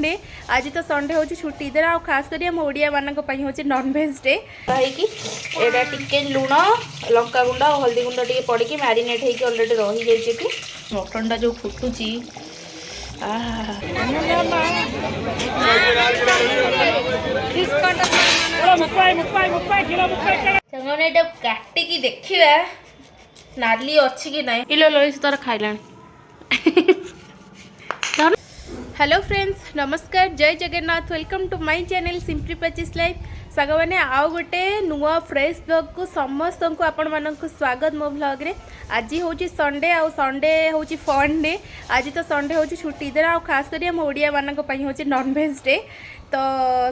Sunday आज तो Sunday हूँ छुट्टी दिन आ खास कर आम ओडिया मानक हूँ नॉनवेज डे कहीं एटा टिके लुण लंका गुंड और हल्दी गुंड टे पड़ी मैरिनेट होगी अलरेडी रही जाइए मटनटा जो फुटुची काटिकी देखा नाली अच्छी कि ना किलो लईस तार खाइला हेलो फ्रेंड्स नमस्कार जय Jagannath welcome to my channel simply पचिस लाइफ साग मैंने आउ गोटे नुआ फ्रेश ब्लॉग को समस्त को आपण मानक स्वागत मो ब्लॉग रे आज हूँ संडे आउ संडे हूँ फन डे आज तो संडे हूँ छुट्टी दिन आ खास कर आम ओडिया मानक हूँ नॉनवेज डे तो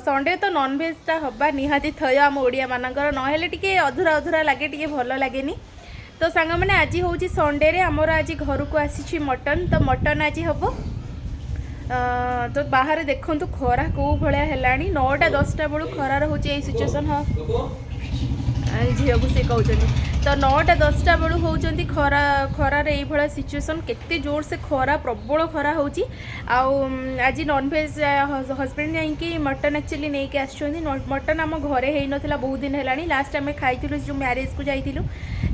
संडे तो नॉनवेजटा हवा निहाती थय आम ओडिया मानकर नहेले टिके अधूरा अधूरा लगे टिके भल लगेनी तो सांग मैंने आज हूँ संडे रे आमर आज घर को आसी मटन तो मटन आज हम तो बाहर देखु खरा कौ भाया है 9टा 10टा बेलू खरार हूँ सिचुएसन हाँ झील को सी कहते तो 9टा 10टा बेलू होती खरा खरार ये सिचुएसन केते जोर से खरा प्रबल खरा हो आज नॉनवेज हजबैंड जाकि मटन एक्चुअली नहीं कि आसुँच मटन आम घरे हो नाला बहुत दिन है लास्ट आम खाई जो मैरेज को जाइलु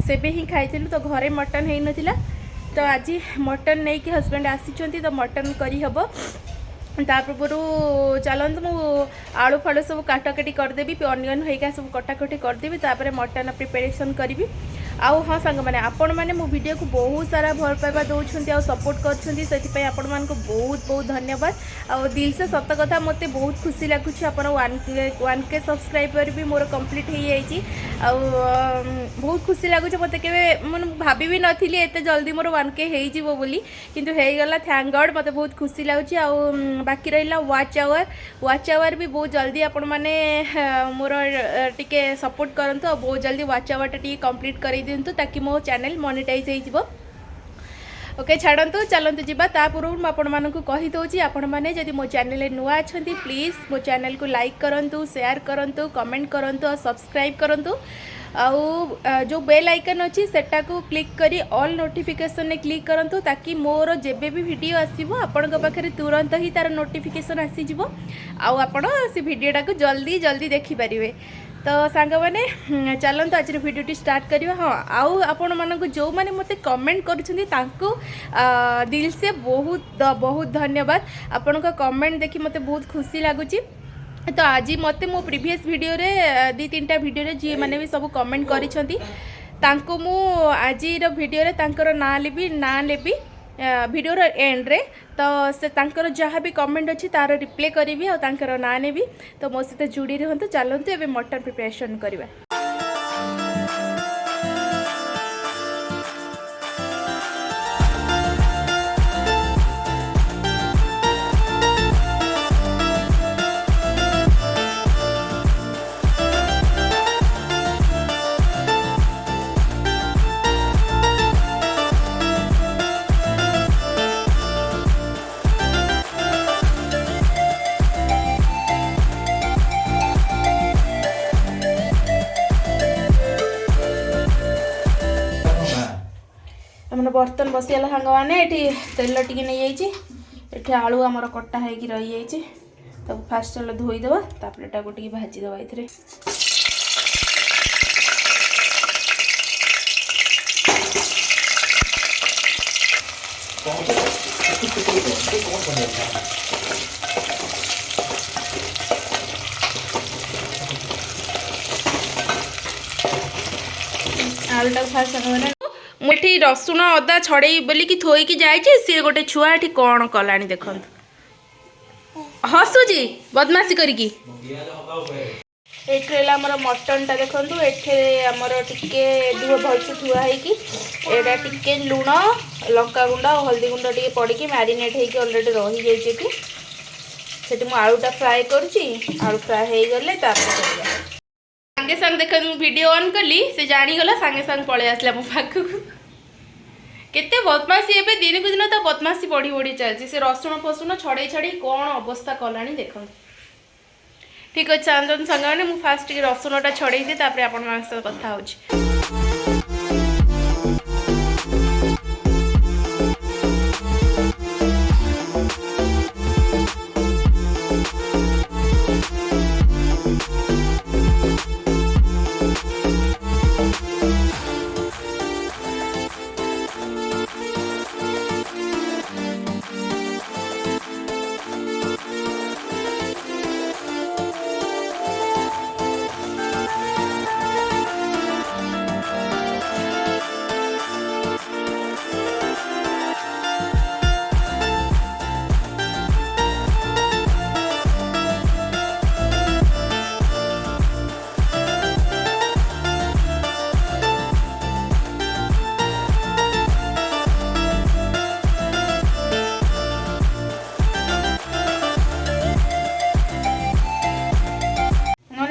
सेबे ही खाई तो घरे मटन हो नाला तो आज मटन नहीं कि हस्बैंड आसी तो मटन करी हबो ता पूर्व चलते मु आलू फालू सब काटाकाटी करदेवी अनियन होगा सब कटाकटी करदेवी तापर मटन प्रिपेरेसन करी आउ हाँ सांग मैंने आपण मैंने मो वीडियो को बहुत सारा भल पाइबा दौरान आ सपोर्ट कर आपण मान को बहुत बहुत धन्यवाद आ दिल से सत कथा मत बहुत खुशी लगुच आप 1K सब्सक्राइबर भी मोर कंप्लीट हो जाइए बहुत खुशी लगुच मत के भाभी भी नी एत जल्दी मोर 1K हो बोली किंतु हो गला थैंक गॉड मत बहुत खुशी लगुच बाकी रहा वाच आवर भी बहुत जल्दी आपण मैंने मोर टिके सपोर्ट करंतु और बहुत जल्दी वाच आवर टी कंप्लीट कर दिंतु ताकि मो चैनल मोनेटाइज हो ओके छाड़ू चलतु जीवा ता पूर्व आपण मानक कहीदे आपण मैंने जदि मो चैनल नुआ अच्छा प्लीज़ मो चैनल को लाइक करूँ शेयर करूँ कमेंट करूँ और सब्सक्राइब करूँ आउ जो बेल आइकन अच्छी सेटा को क्लिक करी ऑल नोटिफिकेशन ने क्लिक करूँ ताकि मोर जेबे भी वीडियो आसीबो आपण पाखे तुरंत ही तार नोटिफिकेशन आसीजिवो आउ आपण से वीडियोटा को जल्दी जल्दी देखिपारे तो सांग मैंने चलते आज वीडियो स्टार्ट करिवा हाँ आउ आपण मानक जो मैंने मते कमेंट करूछंती तांको दिल से बहुत बहुत धन्यवाद आपण का कमेंट देखि मते बहुत खुशी लागुची तो आज मते मो प्रीवियस वीडियो रे 2-3टा वीडियो रे जी माने भी सब कमेंट करिसंती तांको मु आज वीडियो रे तांकर ना लेबी वीडियो रो एंड रे तो से तांकर जहाँ भी कमेंट अच्छी तार रिप्लाई करी और तांकर ना नेबी तो मो सहित जुड़ी रहंतु चलंतु एबे मटन प्रिपरेशन करबा बर्तन बसीगला सांग मैंने ये तेल टी नहीं जाइए आलू आमर कटा हो रही जाइए तब फास्ट चलो धोईदेव तापर एटा को भाजीदेव ये आलूटा फास्ट सांग मुठी रसुण अदा छड़े बोली कि थोईकी जाए सी गोटे छुआ ये कौन कला देखु हसुची बदमाशी करिकी आमर मटनटा देखु ये आमर टिके दुह भलसे थुआ होगा टिके लुण लंका गुंड और हल्दी गुंड टे पड़ी मैरिनेट होगी अलरेडी रही जाइए से आलूटा फ्राए करुँची आलू फ्राए हो गले सांगे सांग देख वीडियो ऑन कली से जानीगला सांगे सांग पलि आसला मो पाखक केते बदमाशी एबे दिन को दिन तो बदमाशी बढ़ी बढ़ी चलती से रसुण फसुण छड़े छड़े कौन अवस्था कलानी देख ठीक अच्छे आंदन सांग मैंने फास्ट रसुणटा छड़े दिए तापर आपण सह कथा हो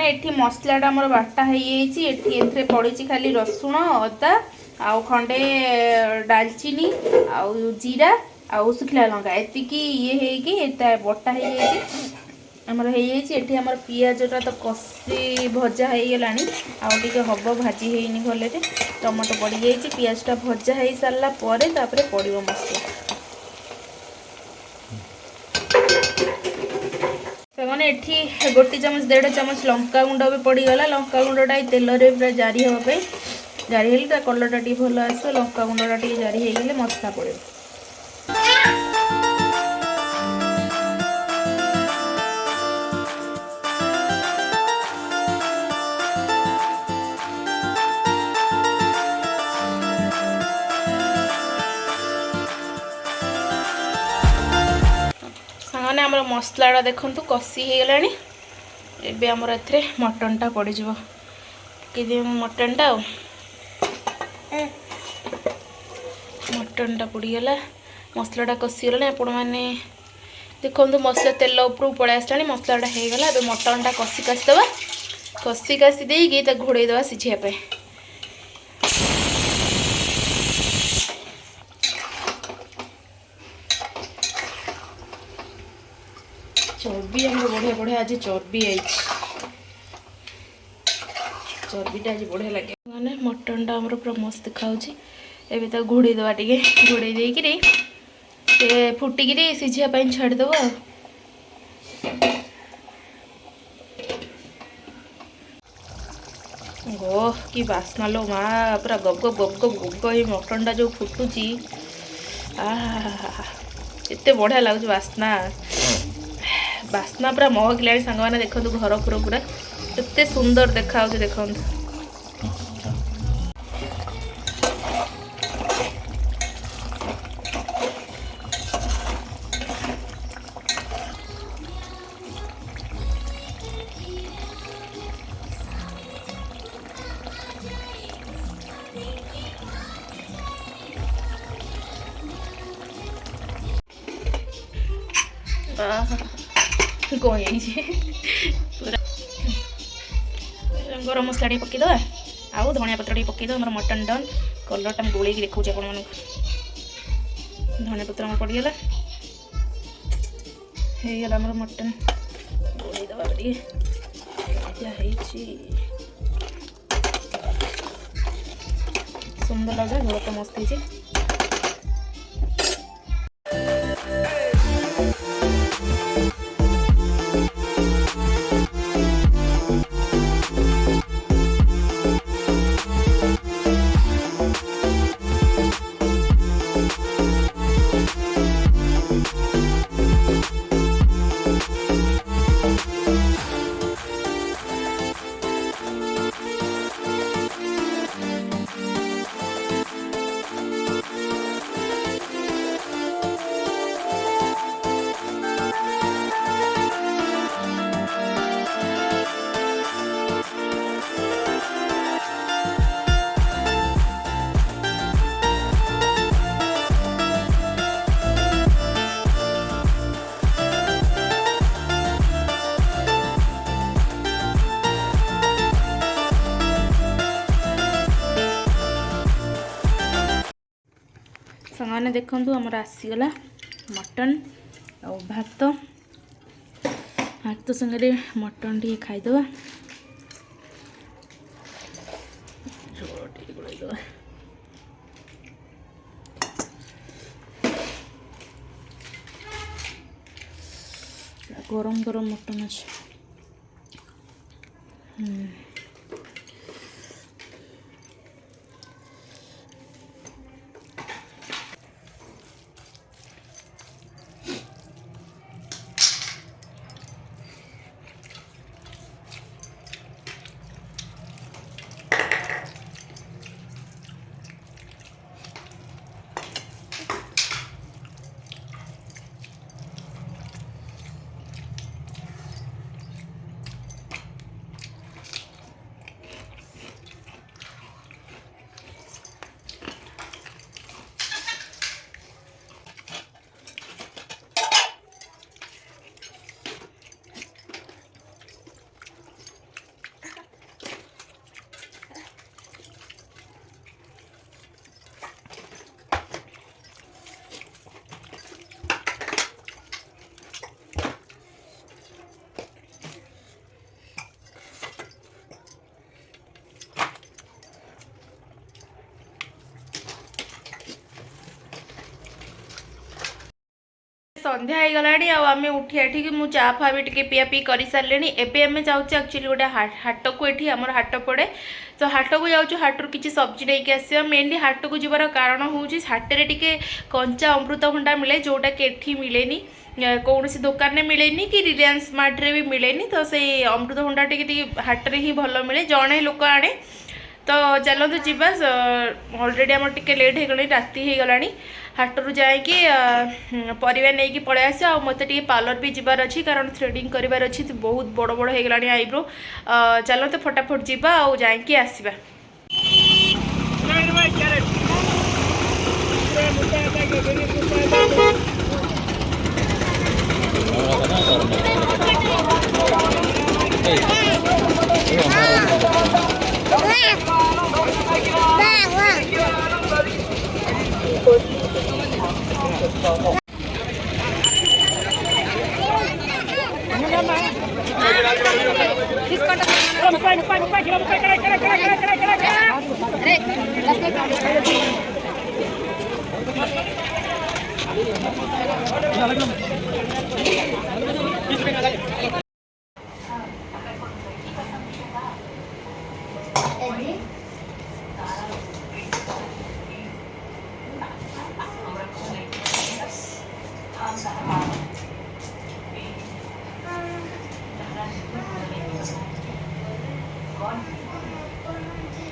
एठी मसलाटा आमर बाटा हो पड़ी खाली रसुण अदा आउ खंडे डालचीनी आउ जीरा आउ सुखला लंका एतिकी ये बटा होमर होमर पियाजटा तो कषी भजा हो गलानी आउे हम भाजी होनी भले टमाटो पड़ जाइए पियाजटा भजा हो सारा पड़ो मसला मैंने एठी गोटी चामच 1.5 चामच लंका गुंड भी पड़गला लंका गुंडा तेल रे पूरा जारी हाँपे जारी हेल्ले कलरटा टी भल आस लंका गुंडा टी जारी होगले मसला पड़े सामने आम मसलाटा देखु कषी हो गला एबे आमर ए मटनटा पड़ज कि मटनटा मटनटा पड़गला मसलाटा कषीगला आपण मैंने देखो मसला तेल उपरू पड़े आसला मसलाटा हो गला ए मटनटा कषी कासीदे कषी कासी देकी घोड़ेदवा सिझापे चर्बी आम बढ़िया बढ़िया आज चर्बी आई चर्बीटा आज बढ़िया लगे मैंने मटनटा आमर पूरा मस्त दिखाऊँ एवं घोड़े दवा टे घोड़े देकर फुटिकी सिझापी छाड़देव ओह कि बास्ना लो माँ पूरा गब गब गब गब गब गब ये मटनटा जो फुटुची एते बढ़िया लगुच बास्ना बास्ना पूरा महकिला सांग मैंने देखो घर पूरा पूरा एते सुंदर देखा देखो पूरा गरम मसला टे पकईद आउ धनिया पत्र टे पकईद आम मटन डन कलरटा गोल देखा आपण धनिया पत्र पड़गला होगला आम मटन गोलईदे टे सुंदर लगे झोल तो मस्त है सामने देखु आमर आसीगला मटन आ भात भात संगे मटन टी खाईदे गरम गरम मटन अच्छे संध्या हो गलानी आम उठी आठिक मु चा फा भी टे पिया पी कर सारे एवं आम जाऊँ एक्चुअली गोटे हाट को ये आमर हाट पड़े तो हाट को जाऊँ हाटू किसी सब्जी नहीं आसा मेनली हाट को जीवार कारण हूँ हाटे टे कंचा अमृतभंडा मिले जोटा कि एठी मिलेनी कौन सी दुकान में मिलेनी कि रिलायंस स्मार्ट रे भी मिलेनी तो से अमृतभंडा टे हाट में ही भल मिले जड़े लोक आने तो चलते जीवा अलरेडी आम टे लेट हो गला राति हो गला हाटरू जाकि परिवा नहीं पलि आस मत पार्लर भी जीवार अच्छी कारण थ्रेडिंग करार अच्छी बहुत बड़ बड़ हो गला आईब्रो चलते फटाफट जीवा आ जाकि आसवा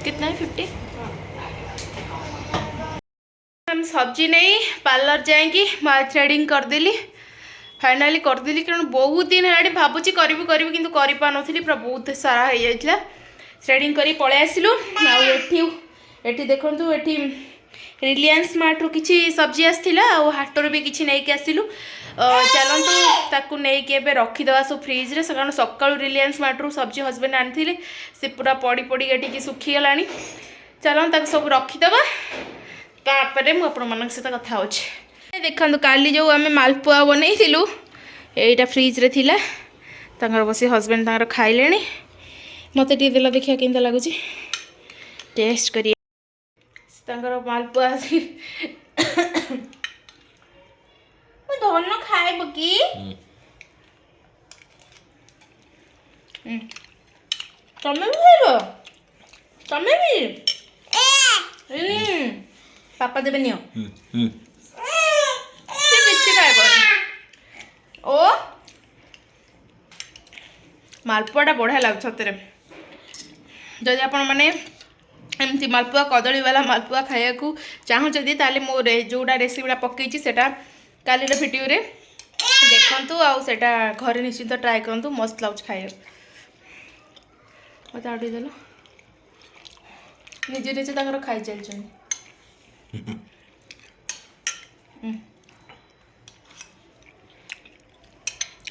कितना है 50 हम सब्जी नहीं पार्लर जाएंगी थ्रेडिंग करदेली फाइनाली करदेली कारण बहुत दिन है भावुची करी किंतु करि पानथली पूरा बहुत सारा हो जाइतला थ्रेडिंग करी पळे आसिलु आ एठी देखंतु एठी रिलायंस स्मार्ट रो किछि सब्जी आस्थिला आ हाटर भी किछि नै के आसिलु चलतु ताकू नहीं कि रखीदे सब फ्रिज रे कारण सकाळु रिलायंस स्मार्ट रो सब्जी हस्बैंड आनी से पूरा पड़ी पड़ी टी सुखीगला चलो ताकू सब रखीदे तापर मुझे सहित कथा हो देखो काली जो आम मालपुआ बनईलु यहीटा फ्रिज रे थिला तांकर बसी हस्बैंड तांकर खाइले मत देला देखिया केंता लगुच टेस्ट करिए तांकर मालपुआ धन खाइब कि तमें भी खाइब तमें भी पापा देवे नियो से किछि खाइब ओ मालपुआटा बढ़िया लाग सतरे जदि आपण माने एमती मालपुआ कदली वाला मालपुआ खाया को चाहू जदि ताले मो जोड़ा रेसिपीटा पकईची सेटा काली वीडियो रे देखंतु आउ सेटा घरे निश्चित ट्राई करंतु मस्त लाउच खाए मत आडी देलो निजे निजे ताकर खाई चलछन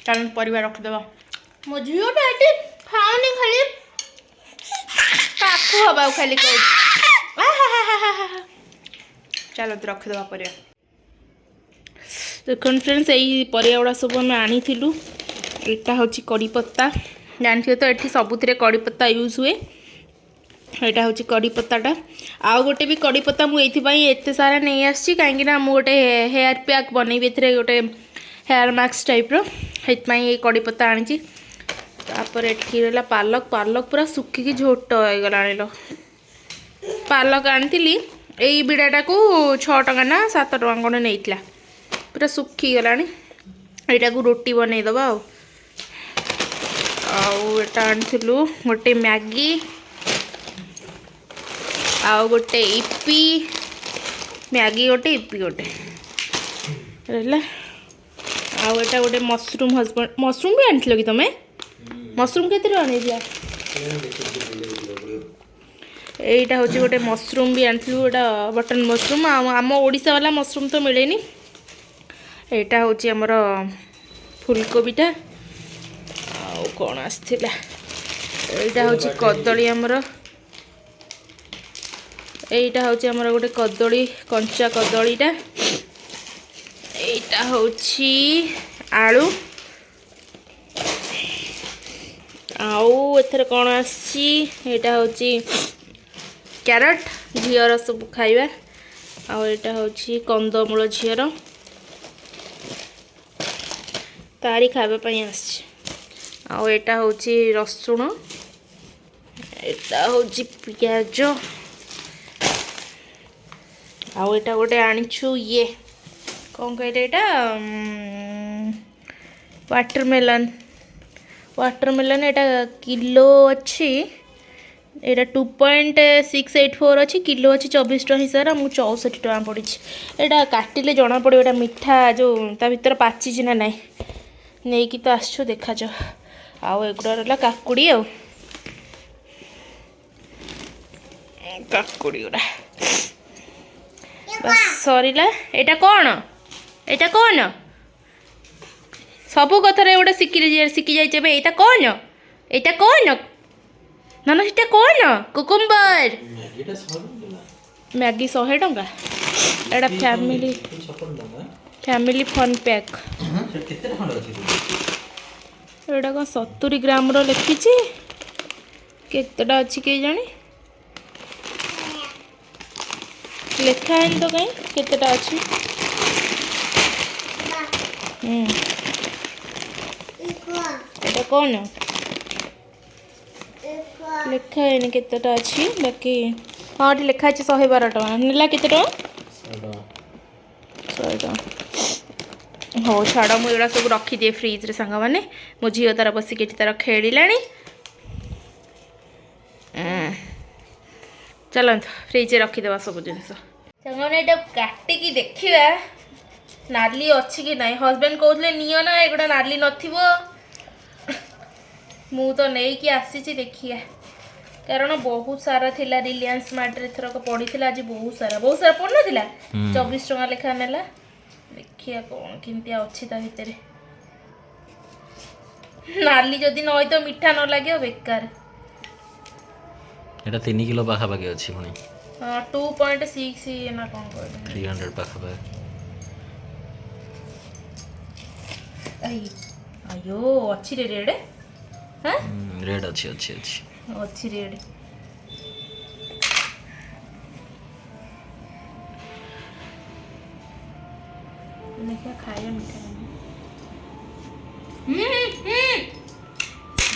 कारण परिवार रख देबा मो झियो बेटी खाओनी खाली काकू हबा खाली कह चलो रख देबा परिवार देख फ्रेंड्स यही परिया गुड़ा सब आम आनी यहाँ हूँ कड़ी पत्ता जानते तो ये सबुथ कड़ी पत्ता यूज हुए यहाँ हूँ कड़ी पत्ताटा आउ गोटे भी कड़ी पत्ता मुझे एत सारा नहीं आसी कहीं गोटे हेयर पैक बनैबी ए गोटे हेयर मास्क टाइप ये कड़ी पत्ता आनी तापर एठी रहा पालक पालक पूरा सुखिकी झोट हो गला पालक आनी यही बिड़ाटा को 6 टका ना 7 टका कौन नहीं पूरा सुखी गला यहाँ को रोटी बनईदबा आटा आनू गोटे मैगी आउ गोटे इपी मैगी गोटे इपी गोटे रहा आटा गोटे मशरूम हस्बैंड मशरूम भी आनी कि तुम मशरूम के दिया यहाँ हूँ गोटे मशरूम भी आनी गोटा बटन मशरूम आम ओडिशा वाला मशरूम तो मिले यहाँ हूँ आमर फुलकोबीटा आउ कौन आसला यहाँ हूँ कदली आमर यहाँ हूँ आमर गोटे कदली कंचा कदलीटा यहाँ हूँ आलू आउ एथर कौन आसी यहाँ हूँ क्यारट झीर सब खाइबा आउ यहाँ हूँ कंदमूल झीर तारी खावाई आटा हूँ रसुण एटा हूँ पियाज आटा गोटे आनीचु ये कौन कहले वाटरमेलन एटा किलो अच्छी एटा 2.684 अच्छी किलो अच्छी 24 टका हिसाब से 64 टका पड़ी एटा काटिले जना पड़ो एटा मिठा जो ता भीतर पाची ना ना नहीं कि तो आसो देखा जा आउ एगुड़ा रहा काकुड़ी काकुड़ी गुड़ा बस सरीला एटा कौन सबू कथार गोटे शिखी जाइए एटा कौन ना ना सीटा कौन कुकुम्बर मैगी 100 टंका एटा फैमिली फन पैक एटा कौन 70 ग्राम लिखी केतेटा अच्छी के जानी लिखा है तो कहीं केतेटा अच्छी एटा कौन लिखा है केतेटा अच्छी बाकी हाँ ये लिखा है 112 टका नेला केते टका 100 टका हो छाड़ मुझे सब रखीदिए फ्रिज रे सांग मैंने मो झील तार बसिक तार खेला चलत फ्रिज रखीदे सब जिनस सांग मैंने काटिकी देखा नाली अच्छी कि ना हजबैंड कहते नियो ना एगुड़ा नाली नथिबो मु तो नहीं कि आसी देखिए कारण बहुत सारा थिला रिलायंस मार्ट रे थरक पड़ी आज बहुत सारा पड़ ना 24 टका लेखा नेला देखिए कौन केमती अच्छी ता भितर नाली जदि न तो मीठा न लगे बेकार एटा 3 किलो पाखा पाके अछि पुनी हां 2.6 ना कोन कहले 300 पाखा पाके आयो अच्छी रेड हां रेड अच्छी रेड क्या खाया मीठा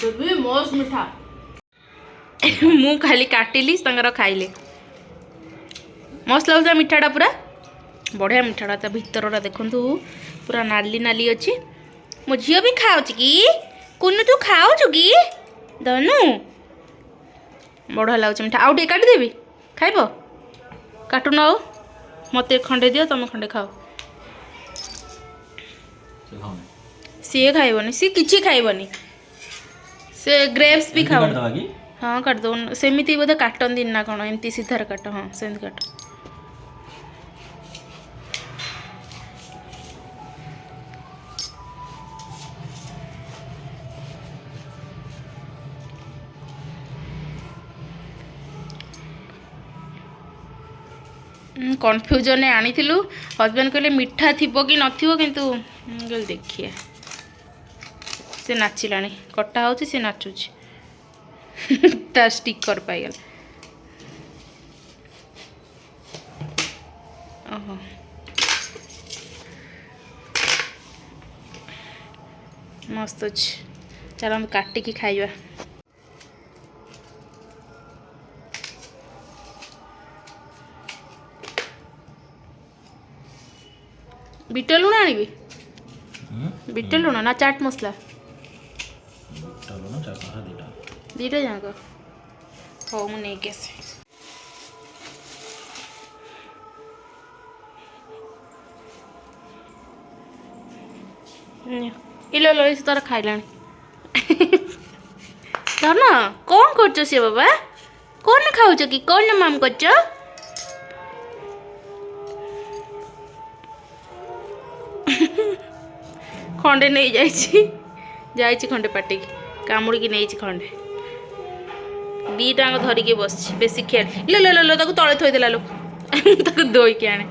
बेबी मस्त मीठा मु खाली काटिली खाइले मस्त लगता मीठाटा पूरा बढ़िया मीठाटा भितरटा देखु पूरा नाली नाली अच्छी मो झील भी खाऊँ कि कुनु तू खाऊ कि दनु बढ़िया लगुच मीठा आउ काटिदेवी खाइब काटुन आउ मत खंडे दियो तुम खंडे खाओ सी खाइबनी सी किछि खाइबनी से ग्रेप्स भी खाओ हाँ काट दो सेमती बोधे काटन दिन ना कौन एमती सीधार काट हाँ सेमती काट कन्फ्यूजन आनी हजबैंड कहले मीठा थी कि नथिबो किंतु देखिए से नाचिलानी कटा हो से नाचुच तार स्टिकर पाइगल ओहो मस्त अच्छे चलो हम काटिकी खाइबा बीट लुण आनी बीट लुण ना चाट मसला दीटा जाक हो मुझे इलो लो तार खाइला धर ना कौन कर सी बाबा कौन खाऊ कि कौन माम कर खंडे नहीं जाइए खंडे पाटी कामुड़ी नहीं खंडे दीटा धरिकी बस बेसी खेल लो लो लो ताको तले थोईदेला लो ताको धोईकी आने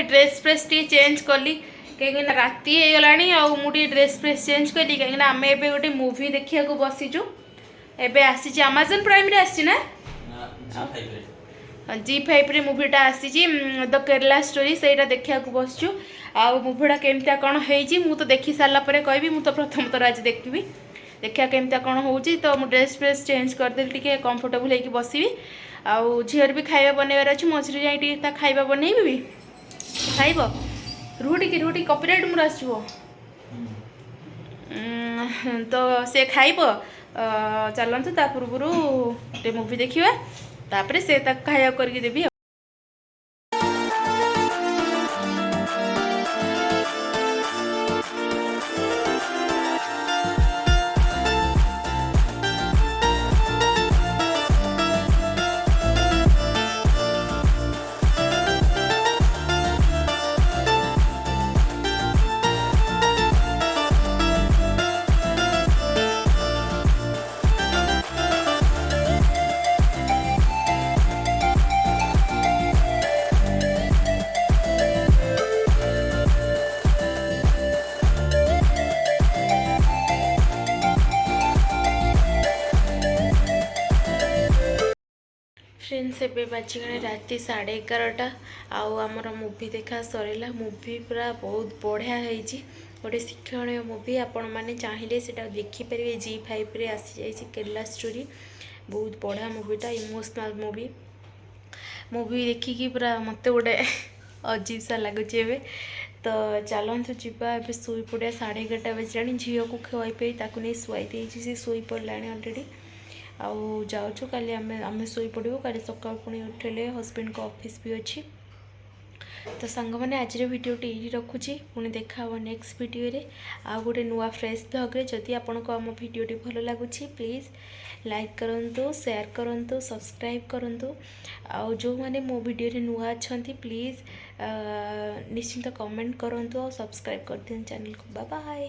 ड्रेस फ्रेस टी चेंज कली कहीं राति हो गलानी मुझे ड्रेस फ्रेस चेंज कली कहीं आम एबे गोटे मूवी देखा बसीचु एबे आसी अमेजन प्राइम रे आसी ना G5 रे मूवीटा आसी द केरला स्टोरी सेटा देखा बसचु आउ मुभिटा केमतिया कौन होइछि मु तो देखि सारा पर कहबी मु तो प्रथम थर आज देखबी देखिया केमतिया कौन होउछि तो मु ड्रेस फ्रेस चेंज कर देली टिके कंफर्टेबल होइकी बसिबी आउ झीर भी खाइबा बनैबार अछि मझिरे जाई टिके ता खाइबा बनैबी भी खाइब रुटी कॉपीराइट मुर आसबो तो से खाइब चलतु ता पूर्व टे मुवी देखिबा तापर से ता खाया करके देबी फ्रेंड्स एबे बाजिगणे राति 11:30 आउ आमर मुवी देखा सरला मुवी पूरा बहुत बढ़िया होइछि गोटे शिक्षणीय मुवी आपण मैंने चाहिए सेटा देखिपारे G5 रे आसी जाइछि केरला स्टोरी बहुत बढ़िया मुवीटा इमोशनल मुवी मुवी देखिकी पूरा मत गोटे अजीब सा लगुच ए तो चलतु जीवा ए शोई पड़ा 11:30 बजला झील को खुआई पाई ताकू नहीं शुआई देछि से शोई पड़ा अलरेडी आउ जाऊँ काली आम शोई पड़ू काली सका पुणी उठे हजबैंड को ऑफिस भी अच्छी तो सांग मैंने आज भिडियोटी ये रखुच्छी पुणी देखा नेक्स्ट वीडियो रे आ गोटे नुआ फ्रेश ब्लॉग रे जदि आपन को आम भिडियोटी भल लगुच प्लीज़ लाइक करंतु शेयर करंतु सब्सक्राइब करंतु आउ जो माने मो वीडियो रे नुआ अच्छंती प्लीज़ निश्चिंत कमेंट करंतु और सब्सक्राइब कर दिन चैनल को बाय बाय।